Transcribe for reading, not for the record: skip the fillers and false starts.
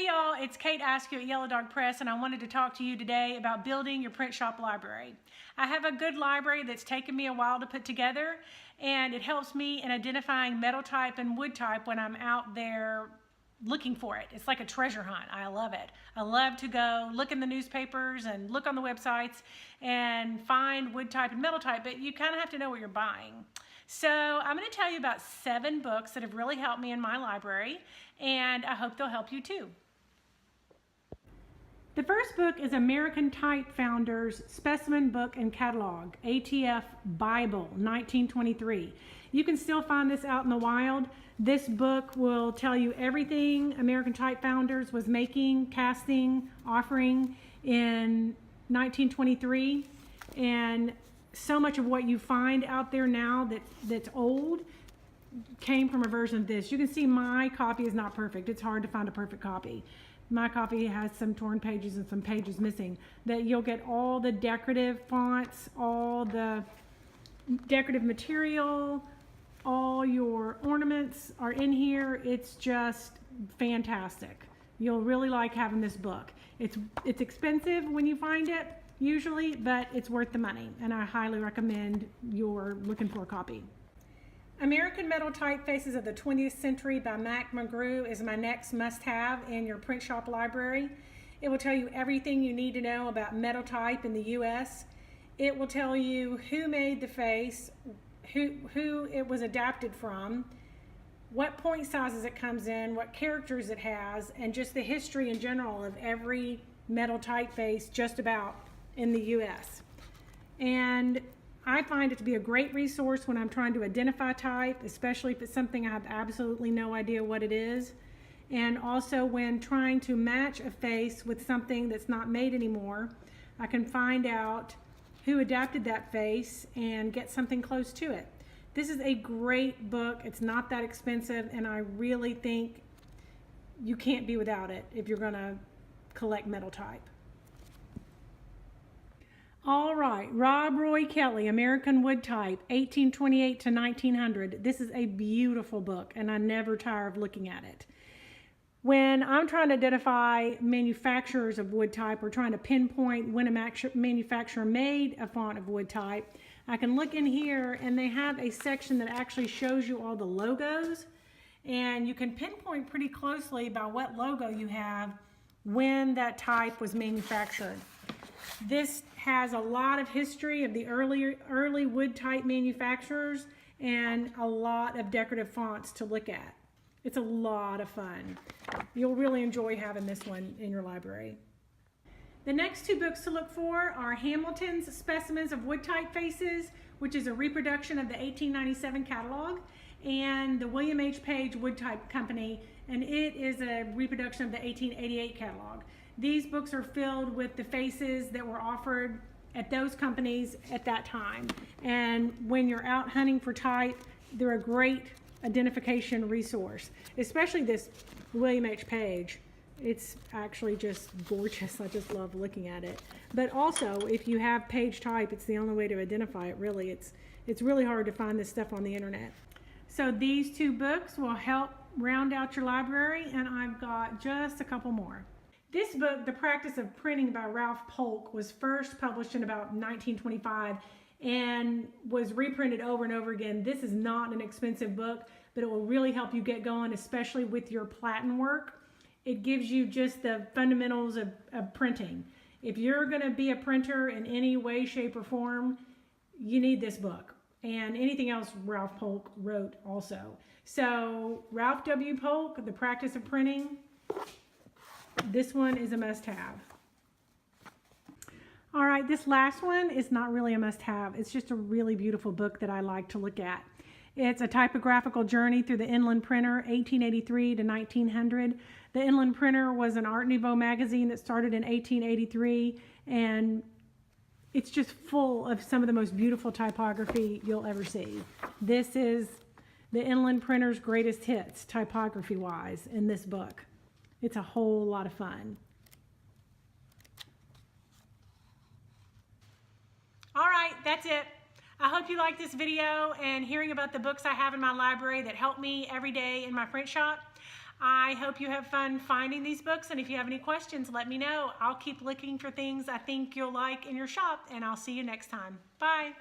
y'all, it's Kate Askew at Yellow Dog Press, and I wanted to talk to you today about building your print shop library. I have a good library that's taken me a while to put together, and it helps me in identifying metal type and wood type when I'm out there looking for it. It's like a treasure hunt. I love it. I love to go look in the newspapers and look on the websites and find wood type and metal type, but you kind of have to know what you're buying. So I'm going to tell you about 7 books that have really helped me in my library, and I hope they'll help you too. The first book is American Type Foundry's Specimen Book and Catalogue, ATF Bible, 1923. You can still find this out in the wild. This book will tell you everything American Type Foundry was making, casting, offering in 1923, and so much of what you find out there now that's old came from a version of this. You can see my copy is not perfect. It's hard to find a perfect copy. My copy has some torn pages and some pages missing. That you'll get all the decorative fonts, all the decorative material, all your ornaments are in here. It's just fantastic. You'll really like having this book. It's expensive when you find it, usually, but it's worth the money, and I highly recommend you're looking for a copy. American Metal Typefaces of the 20th Century by Mac McGrew is my next must-have in your print shop library. It will tell you everything you need to know about metal type in the U.S. It will tell you who made the face, who it was adapted from, what point sizes it comes in, what characters it has, and just the history in general of every metal typeface just about in the U.S. And I find it to be a great resource when I'm trying to identify type, especially if it's something I have absolutely no idea what it is. And also when trying to match a face with something that's not made anymore, I can find out who adapted that face and get something close to it. This is a great book. It's not that expensive, and I really think you can't be without it if you're going to collect metal type. All right, Rob Roy Kelly, American Wood Type, 1828 to 1900. This is a beautiful book, and I never tire of looking at it. When I'm trying to identify manufacturers of wood type or trying to pinpoint when a manufacturer made a font of wood type, I can look in here, and they have a section that actually shows you all the logos, and you can pinpoint pretty closely by what logo you have when that type was manufactured. This has a lot of history of the early wood type manufacturers and a lot of decorative fonts to look at. It's a lot of fun. You'll really enjoy having this one in your library. The next 2 books to look for are Hamilton's Specimens of Wood Typefaces, which is a reproduction of the 1897 catalog, and the William H. Page Wood Type Company, and it is a reproduction of the 1888 catalog. These books are filled with the faces that were offered at those companies at that time. And when you're out hunting for type, they're a great identification resource, especially this William H. Page. It's actually just gorgeous. I just love looking at it. But also, if you have page type, it's the only way to identify it, really. It's really hard to find this stuff on the internet. So these 2 books will help round out your library, and I've got just a couple more. This book, The Practice of Printing by Ralph Polk, was first published in about 1925 and was reprinted over and over again. This is not an expensive book, but it will really help you get going, especially with your platen work. It gives you just the fundamentals of printing. If you're going to be a printer in any way, shape, or form, you need this book. And anything else Ralph Polk wrote also. So Ralph W. Polk, The Practice of Printing, this one is a must-have. All right, this last one is not really a must-have. It's just a really beautiful book that I like to look at. It's a typographical journey through the Inland Printer, 1883 to 1900. The Inland Printer was an Art Nouveau magazine that started in 1883, and it's just full of some of the most beautiful typography you'll ever see. This is the Inland Printer's greatest hits, typography-wise, in this book. It's a whole lot of fun. All right, that's it. I hope you like this video and hearing about the books I have in my library that help me every day in my print shop. I hope you have fun finding these books, and if you have any questions, let me know. I'll keep looking for things I think you'll like in your shop, and I'll see you next time. Bye.